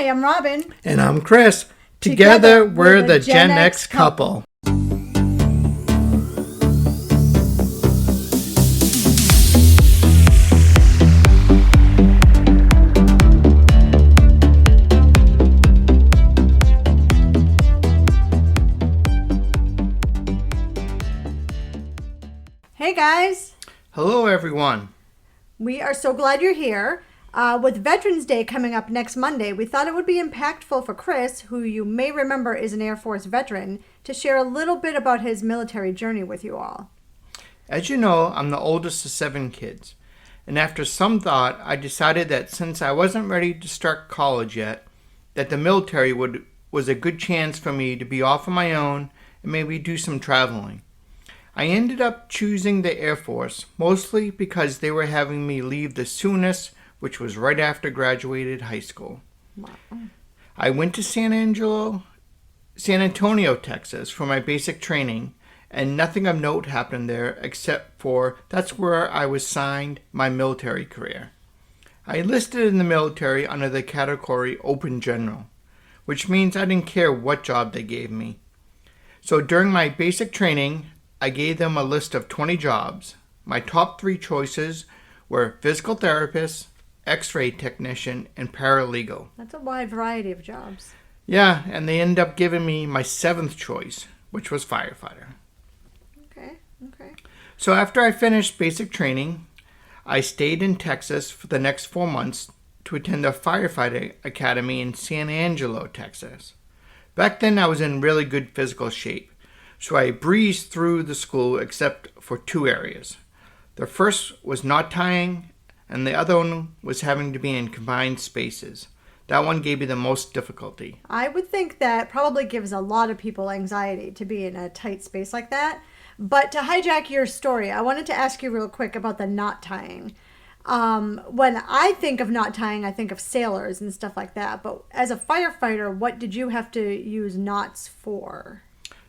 Hi, I'm Robin. And I'm Chris. Together we're the Gen X couple. Hey guys. Hello everyone. We are so glad you're here. With Veterans Day coming up next Monday, we thought it would be impactful for Chris, who you may remember is an Air Force veteran, to share a little bit about his military journey with you all. As you know, I'm the oldest of 7 kids. And after some thought, I decided that since I wasn't ready to start college yet, that the military was a good chance for me to be off on my own and maybe do some traveling. I ended up choosing the Air Force, mostly because they were having me leave the soonest, which was right after graduated high school. Wow. I went to San Antonio, Texas for my basic training, and nothing of note happened there except for that's where I was signed my military career. I enlisted in the military under the category Open General, which means I didn't care what job they gave me. So during my basic training, I gave them a list of 20 jobs. My top 3 choices were physical therapist, X-ray technician, and paralegal. That's a wide variety of jobs. Yeah, and they ended up giving me my 7th choice, which was firefighter. Okay. So after I finished basic training, I stayed in Texas for the next 4 months to attend a firefighting academy in San Angelo, Texas. Back then I was in really good physical shape, so I breezed through the school except for 2 areas. The first was knot tying, and the other one was having to be in confined spaces. That one gave me the most difficulty. I would think that probably gives a lot of people anxiety to be in a tight space like that. But to hijack your story, I wanted to ask you real quick about the knot tying. When I think of knot tying, I think of sailors and stuff like that. But as a firefighter, what did you have to use knots for?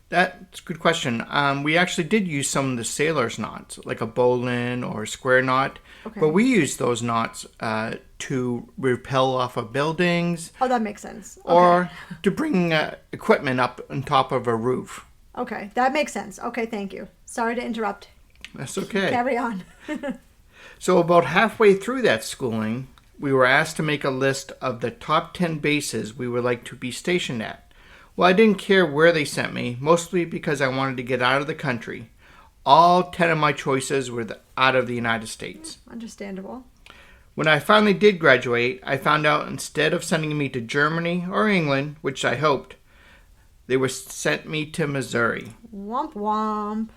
That's a good question. We actually did use some of the sailors' knots, like a bowline or a square knot. Okay. But we used those knots to rappel off of buildings. Oh, that makes sense. Okay. Or to bring equipment up on top of a roof. Okay, that makes sense. Okay, thank you. Sorry to interrupt. That's okay. Carry on. So about halfway through that schooling, we were asked to make a list of the top 10 bases we would like to be stationed at. Well, I didn't care where they sent me, mostly because I wanted to get out of the country. All 10 of my choices were out of the United States. Understandable. When I finally did graduate, I found out instead of sending me to Germany or England, which I hoped, they were sent me to Missouri. Womp womp.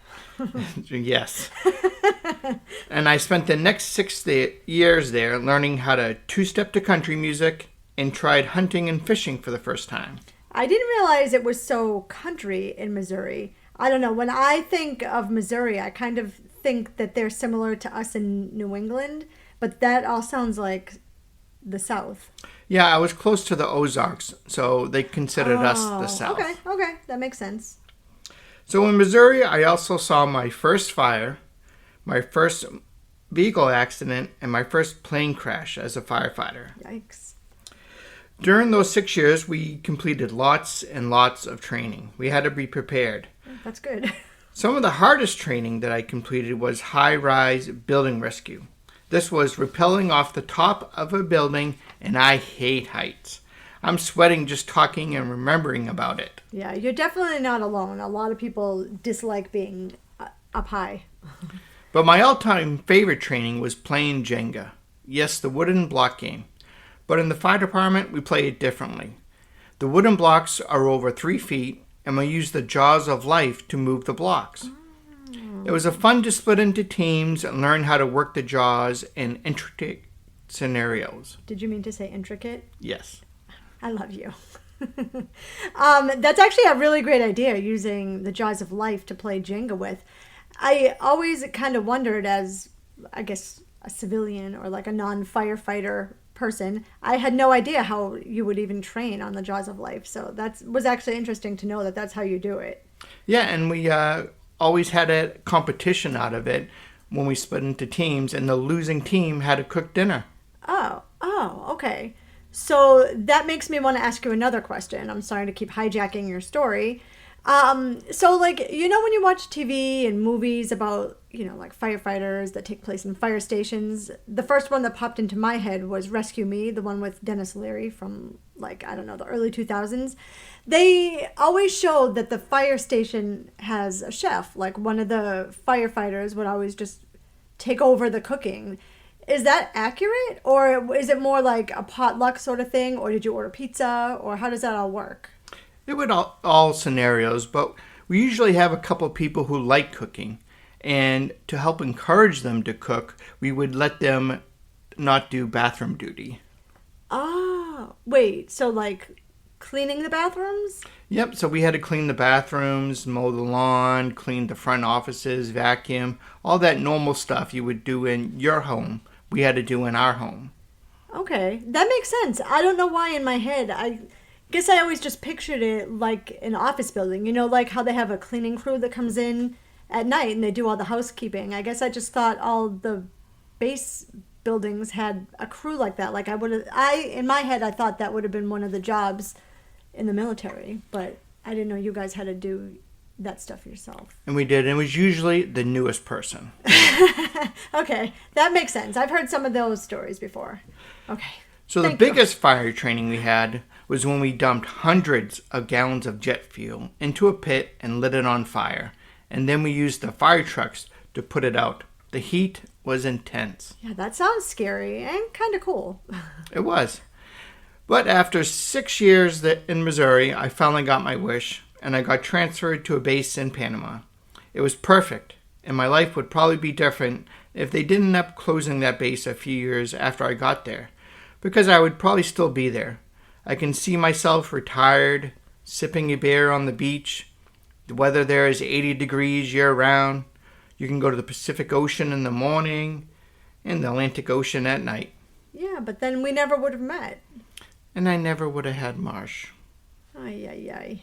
Yes. And I spent the next 6 years there learning how to two-step to country music and tried hunting and fishing for the first time. I didn't realize it was so country in Missouri. I don't know. When I think of Missouri, I kind of think that they're similar to us in New England, but that all sounds like the South. Yeah, I was close to the Ozarks, so they considered us the South. Okay. That makes sense. So in Missouri, I also saw my first fire, my first vehicle accident, and my first plane crash as a firefighter. Yikes. During those 6 years, we completed lots and lots of training. We had to be prepared. That's good. Some of the hardest training that I completed was high-rise building rescue. This was rappelling off the top of a building, and I hate heights. I'm sweating just talking and remembering about it. Yeah, you're definitely not alone. A lot of people dislike being up high. But my all-time favorite training was playing Jenga. Yes, the wooden block game. But in the fire department, we play it differently. The wooden blocks are over 3 feet, and we use the jaws of life to move the blocks. It was fun to split into teams and learn how to work the jaws in intricate scenarios. Did you mean to say intricate? Yes. I love you. That's actually a really great idea, using the jaws of life to play Jenga with. I always kind of wondered, as, I guess, a civilian or like a non-firefighter person, I had no idea how you would even train on the jaws of life. So that was actually interesting to know that that's how you do it. Yeah, and we always had a competition out of it when we split into teams, and the losing team had to cook dinner. Oh, okay. So that makes me want to ask you another question. I'm sorry to keep hijacking your story. So like, you know, when you watch TV and movies about, you know, like firefighters that take place in fire stations, the first one that popped into my head was Rescue Me, the one with Dennis Leary from like, I don't know, the early 2000s. They always showed that the fire station has a chef. Like one of the firefighters would always just take over the cooking. Is that accurate, or is it more like a potluck sort of thing, or did you order pizza, or how does that all work? It would all scenarios, but we usually have a couple of people who like cooking. And to help encourage them to cook, we would let them not do bathroom duty. Ah, wait, so like cleaning the bathrooms? Yep, so we had to clean the bathrooms, mow the lawn, clean the front offices, vacuum, all that normal stuff you would do in your home, we had to do in our home. Okay, that makes sense. I don't know why in my head. I guess I always just pictured it like an office building, you know, like how they have a cleaning crew that comes in at night and they do all the housekeeping. I guess I just thought all the base buildings had a crew like that. Like in my head, I thought that would have been one of the jobs in the military, but I didn't know you guys had to do that stuff yourself. And we did, and it was usually the newest person. Okay, that makes sense. I've heard some of those stories before. Okay. So the Thank you. biggest fire training we had was when we dumped hundreds of gallons of jet fuel into a pit and lit it on fire. And then we used the fire trucks to put it out. The heat was intense. Yeah, that sounds scary and kind of cool. It was. But after 6 years in Missouri, I finally got my wish, and I got transferred to a base in Panama. It was perfect, and my life would probably be different if they didn't end up closing that base a few years after I got there, because I would probably still be there. I can see myself retired, sipping a beer on the beach. The weather there is 80 degrees year-round. You can go to the Pacific Ocean in the morning and the Atlantic Ocean at night. Yeah, but then we never would have met. And I never would have had Marsh. Ay, ay, ay.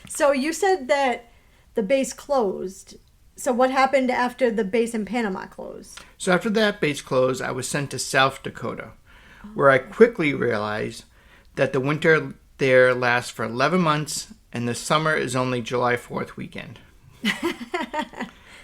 So you said that the base closed. So what happened after the base in Panama closed? So after that base closed, I was sent to South Dakota, where I quickly realized that the winter there lasts for 11 months and the summer is only July 4th weekend.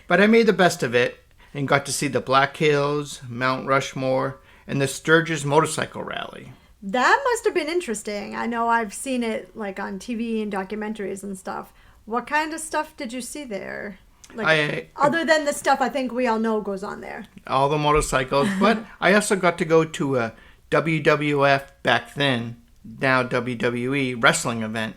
But I made the best of it and got to see the Black Hills, Mount Rushmore, and the Sturgis Motorcycle Rally. That must have been interesting. I know I've seen it like on TV and documentaries and stuff. What kind of stuff did you see there? Like other than the stuff I think we all know goes on there. All the motorcycles, but I also got to go to a WWF back then, now WWE wrestling event,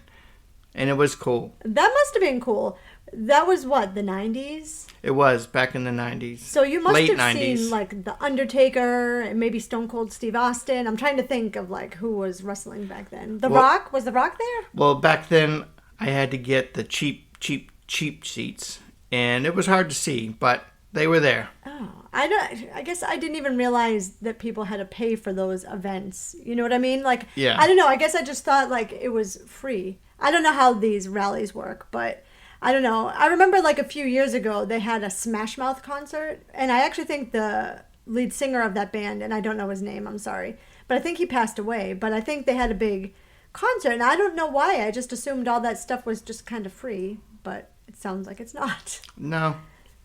and it was cool. That must have been cool. That was what, the 90s? It was back in the 90s. So you must late have 90s. seen like The Undertaker and maybe Stone Cold Steve Austin. I'm trying to think of like who was wrestling back then. The Rock? Was The Rock there? Well, back then I had to get the cheap seats, and it was hard to see, but they were there. Oh, I guess I didn't even realize that people had to pay for those events. You know what I mean? Like, Yeah. I don't know. I guess I just thought like it was free. I don't know how these rallies work, but I don't know. I remember like a few years ago they had a Smash Mouth concert, and I actually think the lead singer of that band, and I don't know his name, I'm sorry, but I think he passed away. But I think they had a big concert, and I don't know why. I just assumed all that stuff was just kind of free, but it sounds like it's not. No.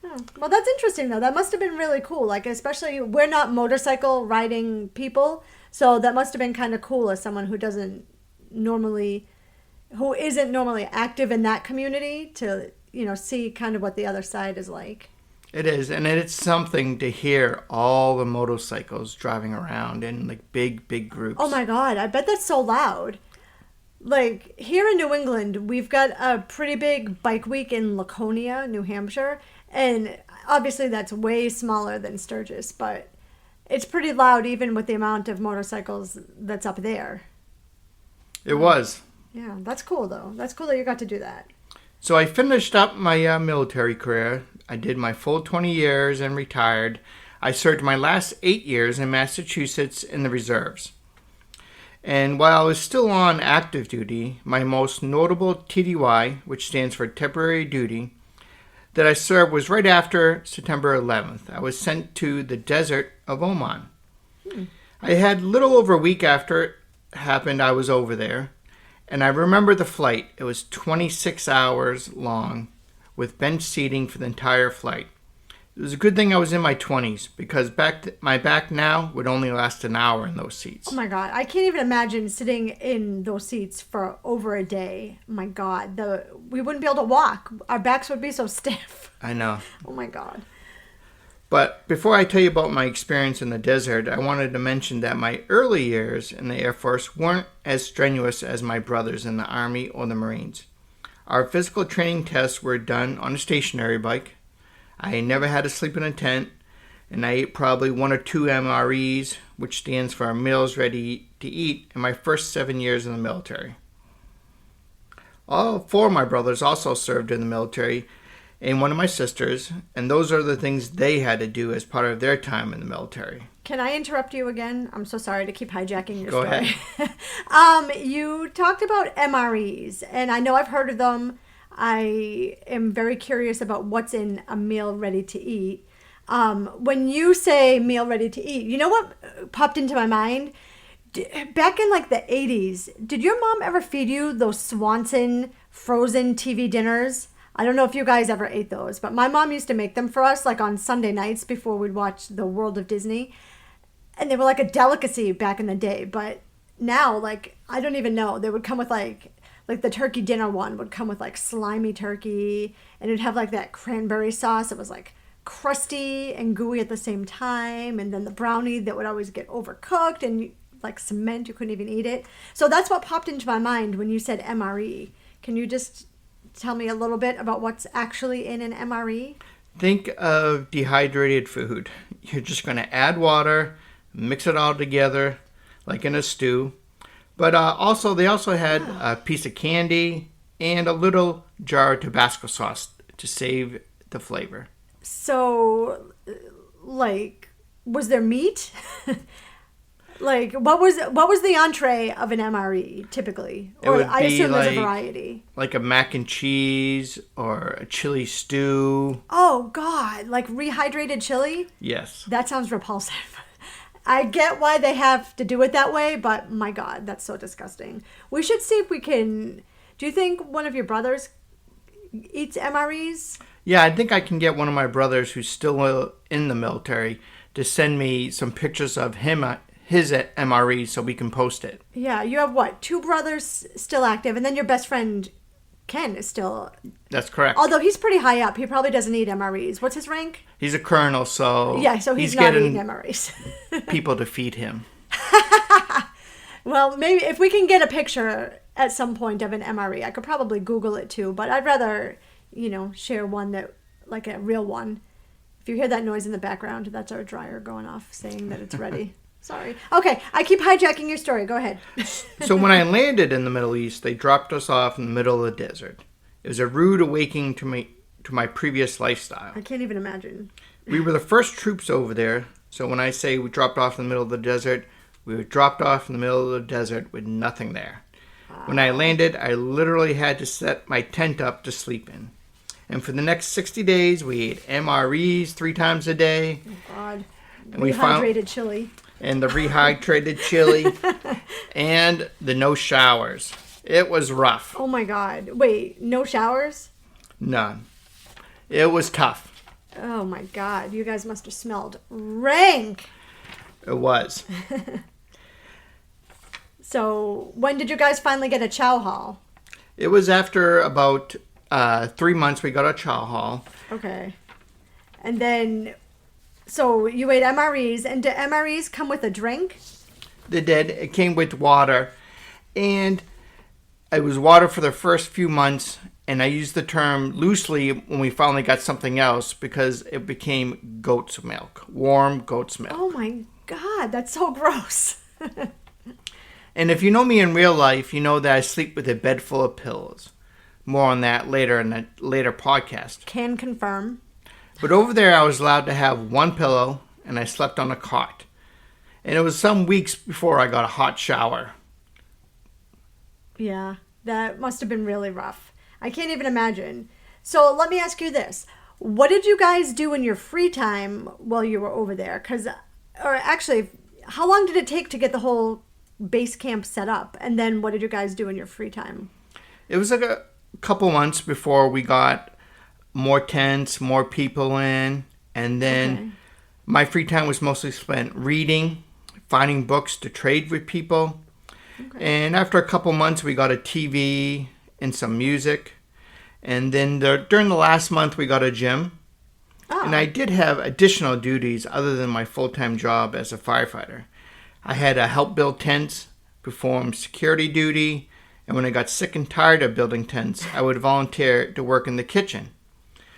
Oh, well, that's interesting, though. That must have been really cool. Like, especially, we're not motorcycle riding people, so that must have been kind of cool as someone who isn't normally active in that community to, you know, see kind of what the other side is like. It is, and it's something to hear all the motorcycles driving around in like big groups. Oh my God, I bet that's so loud. Like, here in New England, we've got a pretty big bike week in Laconia, New Hampshire, and obviously that's way smaller than Sturgis, but it's pretty loud even with the amount of motorcycles that's up there. It was. Yeah, that's cool, though. That's cool that you got to do that. So I finished up my military career. I did my full 20 years and retired. I served my last 8 years in Massachusetts in the reserves. And while I was still on active duty, my most notable TDY, which stands for temporary duty, that I served was right after September 11th. I was sent to the desert of Oman. I had little over a week after it happened, I was over there. And I remember the flight. It was 26 hours long with bench seating for the entire flight. It was a good thing I was in my 20s because my back now would only last an hour in those seats. Oh my God, I can't even imagine sitting in those seats for over a day. My God, we wouldn't be able to walk. Our backs would be so stiff. I know. Oh my God. But before I tell you about my experience in the desert, I wanted to mention that my early years in the Air Force weren't as strenuous as my brothers in the Army or the Marines. Our physical training tests were done on a stationary bike. I never had to sleep in a tent, and I ate probably 1 or 2 MREs, which stands for Meals Ready to Eat, in my first 7 years in the military. All 4 of my brothers also served in the military, and one of my sisters, and those are the things they had to do as part of their time in the military. Can I interrupt you again? I'm so sorry to keep hijacking your Go story. ahead. You talked about MREs, and I know I've heard of them. I am very curious about what's in a meal ready to eat. When you say meal ready to eat, you know what popped into my mind? Back in like the 80s, did your mom ever feed you those Swanson frozen TV dinners? I don't know if you guys ever ate those, but my mom used to make them for us like on Sunday nights before we'd watch The World of Disney. And they were like a delicacy back in the day, but now, like, I don't even know. They would come with like the turkey dinner one would come with like slimy turkey, and it'd have like that cranberry sauce. It was like crusty and gooey at the same time, and then the brownie that would always get overcooked and like cement, you couldn't even eat it. So that's what popped into my mind when you said MRE. Can you just tell me a little bit about what's actually in an MRE? Think of dehydrated food. You're just going to add water, mix it all together like in a stew. But they also had a piece of candy and a little jar of Tabasco sauce to save the flavor. So, like, was there meat? Like, what was the entree of an MRE typically? Or I assume there's a variety. Like a mac and cheese or a chili stew. Oh God, like rehydrated chili? Yes. That sounds repulsive. I get why they have to do it that way, but my God, that's so disgusting. We should see if we can. Do you think one of your brothers eats MREs? Yeah, I think I can get one of my brothers who's still in the military to send me some pictures of his at MRE so we can post it. Yeah, you have what? 2 brothers still active, and then your best friend Ken is still. That's correct. Although he's pretty high up, he probably doesn't eat MREs. What's his rank? He's a colonel, so yeah, so he's not getting eating MREs. people to feed him. Well, maybe if we can get a picture at some point of an MRE, I could probably Google it too. But I'd rather, share one that, like a real one. If you hear that noise in the background, that's our dryer going off saying that it's ready. Sorry. Okay, I keep hijacking your story. Go ahead. So when I landed in the Middle East, they dropped us off in the middle of the desert. It was a rude awakening to my previous lifestyle. I can't even imagine. We were the first troops over there, so when I say we dropped off in the middle of the desert, we were dropped off in the middle of the desert with nothing there. When I landed, I literally had to set my tent up to sleep in. And for the next 60 days, we ate MREs 3 times a day. Oh, God. And Rehydrated chili. And the rehydrated chili. And the no showers. It was rough. Oh, my God. Wait, no showers? None. It was tough. Oh, my God. You guys must have smelled rank. It was. So, when did you guys finally get a chow hall? It was after about 3 months we got a chow hall. Okay. And then, so you ate MREs, and do MREs come with a drink? They did. It came with water. And it was water for the first few months. And I used the term loosely when we finally got something else because it became goat's milk. Warm goat's milk. Oh my God, that's so gross. And if you know me in real life, you know that I sleep with a bed full of pillows. More on that later in a later podcast. Can confirm. But over there, I was allowed to have 1 pillow, and I slept on a cot. And it was some weeks before I got a hot shower. Yeah, that must have been really rough. I can't even imagine. So let me ask you this. What did you guys do in your free time while you were over there? Or actually, how long did it take to get the whole base camp set up? And then what did you guys do in your free time? It was like a couple months before we got more tents, more people in, and then Okay. my free time was mostly spent reading, finding books to trade with people. Okay. And after a couple months, we got a TV and some music. And then during the last month, we got a gym. Oh. And I did have additional duties other than my full-time job as a firefighter. I had to help build tents, perform security duty, and when I got sick and tired of building tents, I would volunteer to work in the kitchen.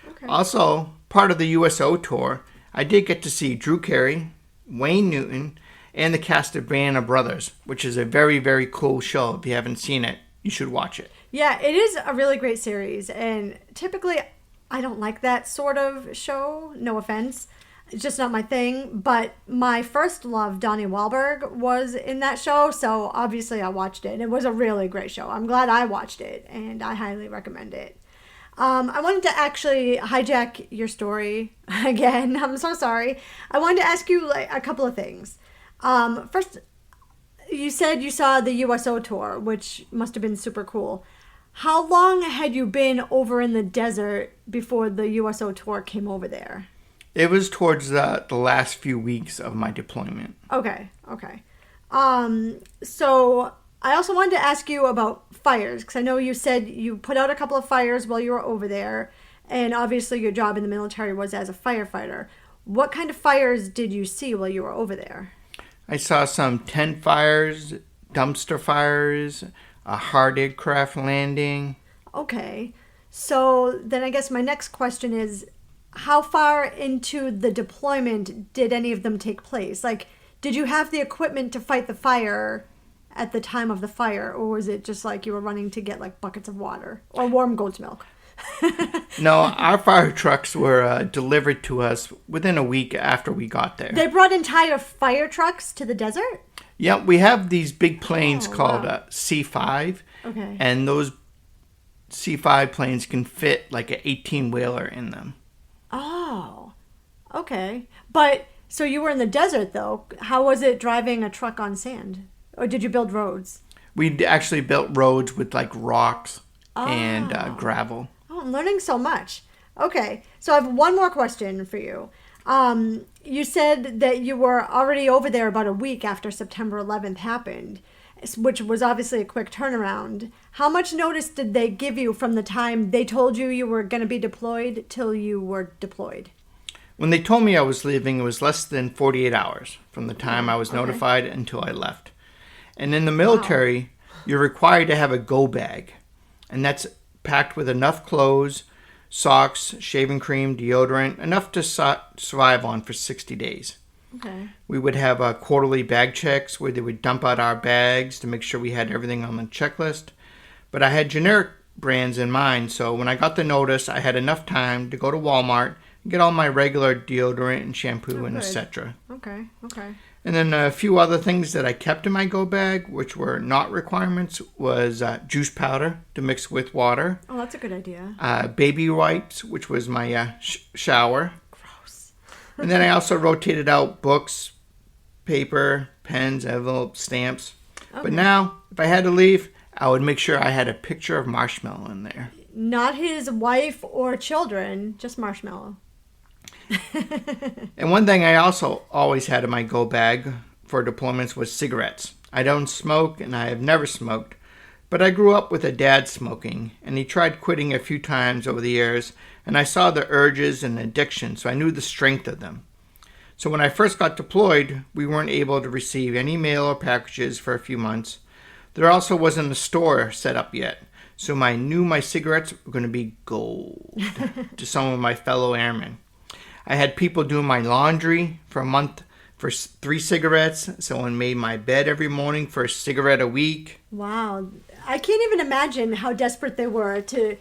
Okay. Also, part of the USO tour, I did get to see Drew Carey, Wayne Newton, and the cast of Band of Brothers, which is a very, very cool show. If you haven't seen it, you should watch it. Yeah, it is a really great series, and typically I don't like that sort of show. No offense. It's just not my thing. But my first love, Donnie Wahlberg, was in that show, so obviously I watched it. And it was a really great show. I'm glad I watched it, and I highly recommend it. I wanted to actually hijack your story again. I'm so sorry. I wanted to ask you like a couple of things. First, you said you saw the USO tour, which must have been super cool. How long had you been over in the desert before the USO tour came over there? It was towards the last few weeks of my deployment. Okay. So I also wanted to ask you about fires, because I know you said you put out a couple of fires while you were over there, and obviously your job in the military was as a firefighter. What kind of fires did you see while you were over there? I saw some tent fires, dumpster fires, a hard aircraft landing. Okay. So then I guess my next question is, how far into the deployment did any of them take place? Like, did you have the equipment to fight the fire at the time of the fire, or was it just like you were running to get like buckets of water or warm goat's milk? No, our fire trucks were delivered to us within a week after we got there. They brought entire fire trucks to the desert? Yeah, we have these big planes Oh, called wow. C5, Okay. and those C5 planes can fit like an 18-wheeler in them. Oh, okay. But so you were in the desert though. How was it driving a truck on sand? Or did you build roads? We actually built roads with like rocks and gravel. Oh, I'm learning so much. Okay, so I have one more question for you. You said that you were already over there about a week after September 11th happened, which was obviously a quick turnaround. How much notice did they give you from the time they told you you were going to be deployed till you were deployed? When they told me I was leaving, it was less than 48 hours from the time I was Okay. notified until I left. And in the military, you're required to have a go bag, and that's packed with enough clothes, socks, shaving cream, deodorant, enough to survive on for 60 days. Okay. We would have quarterly bag checks where they would dump out our bags to make sure we had everything on the checklist. But I had generic brands in mind, so when I got the notice, I had enough time to go to Walmart and get all my regular deodorant and shampoo and good. etc. Okay. And then a few other things that I kept in my go bag, which were not requirements, was juice powder to mix with water, Oh, that's a good idea. baby wipes, which was my shower. Gross. And then I also rotated out books, paper, pens, envelopes, stamps. But now, if I had to leave, I would make sure I had a picture of Marshmallow in there. Not his wife or children, just Marshmallow. And one thing I also always had in my go bag for deployments was cigarettes. I don't smoke and I have never smoked, but I grew up with a dad smoking, and he tried quitting a few times over the years, and I saw the urges and addiction, so I knew the strength of them. So when I first got deployed, we weren't able to receive any mail or packages for a few months. There also wasn't a store set up yet, so I knew my cigarettes were going to be gold to some of my fellow airmen. I had people doing my laundry for a month for 3 cigarettes. Someone made my bed every morning for a cigarette a week. Wow. I can't even imagine how desperate they were to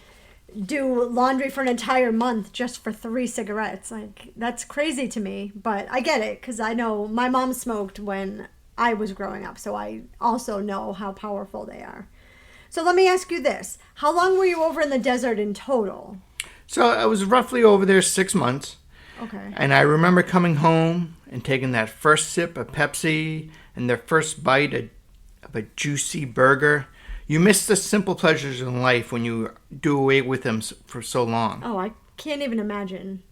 do laundry for an entire month just for 3 cigarettes. Like, that's crazy to me, but I get it because I know my mom smoked when I was growing up, so I also know how powerful they are. So let me ask you this. How long were you over in the desert in total? So I was roughly over there 6 months. Okay. And I remember coming home and taking that first sip of Pepsi and their first bite of a juicy burger. You miss the simple pleasures in life when you do away with them for so long. Oh, I can't even imagine.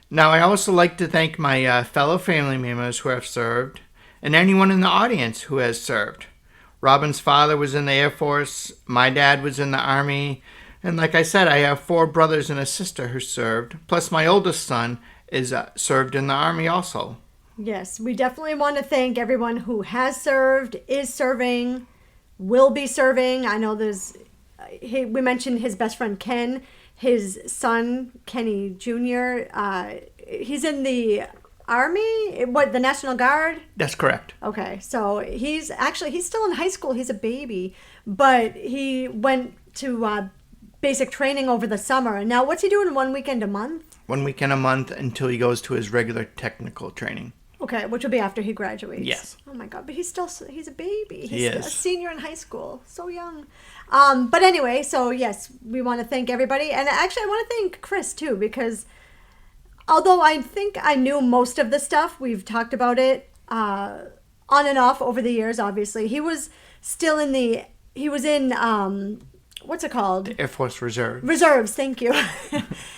Now, I also like to thank my fellow family members who have served and anyone in the audience who has served. Robin's father was in the Air Force. My dad was in the Army. And like I said, I have 4 brothers and a sister who served. Plus, my oldest son is served in the Army also. Yes, we definitely want to thank everyone who has served, is serving, will be serving. I know we mentioned his best friend Ken, his son Kenny Jr. He's in the Army, the National Guard. That's correct. Okay, so he's still in high school. He's a baby, but he went to basic training over the summer. And now, what's he doing? 1 weekend a month? 1 weekend a month until he goes to his regular technical training. Okay, which will be after he graduates. Yes. Oh my God, but he's a baby. He is. A senior in high school. So young. But anyway, so yes, we want to thank everybody. And actually, I want to thank Chris too, because although I think I knew most of the stuff, we've talked about it on and off over the years, obviously. He was in what's it called? The Air Force Reserve. Reserves, thank you.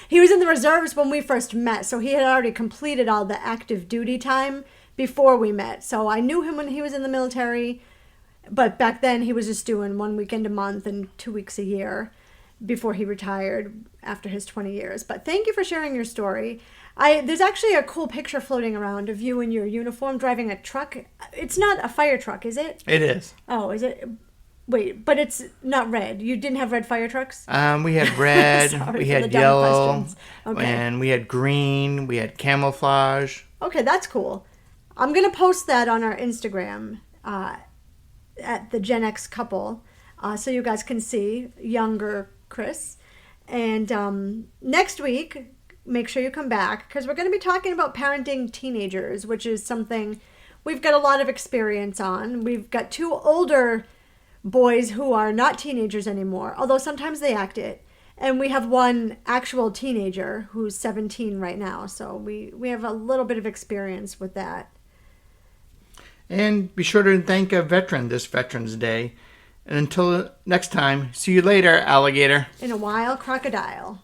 He was in the reserves when we first met, so he had already completed all the active duty time before we met. So I knew him when he was in the military, but back then he was just doing 1 weekend a month and 2 weeks a year before he retired after his 20 years. But thank you for sharing your story. There's actually a cool picture floating around of you in your uniform driving a truck. It's not a fire truck, is it? It is. Oh, is it? Wait, but it's not red. You didn't have red fire trucks? We had red, Sorry we for the had dumb yellow, questions. Okay. and we had green, we had camouflage. Okay, that's cool. I'm going to post that on our Instagram at the Gen X couple so you guys can see younger Chris. And next week, make sure you come back because we're going to be talking about parenting teenagers, which is something we've got a lot of experience on. We've got 2 older boys who are not teenagers anymore, although sometimes they act it. And we have 1 actual teenager who's 17 right now. So we have a little bit of experience with that. And be sure to thank a veteran this Veterans Day. And until next time, see you later, alligator. In a while, crocodile.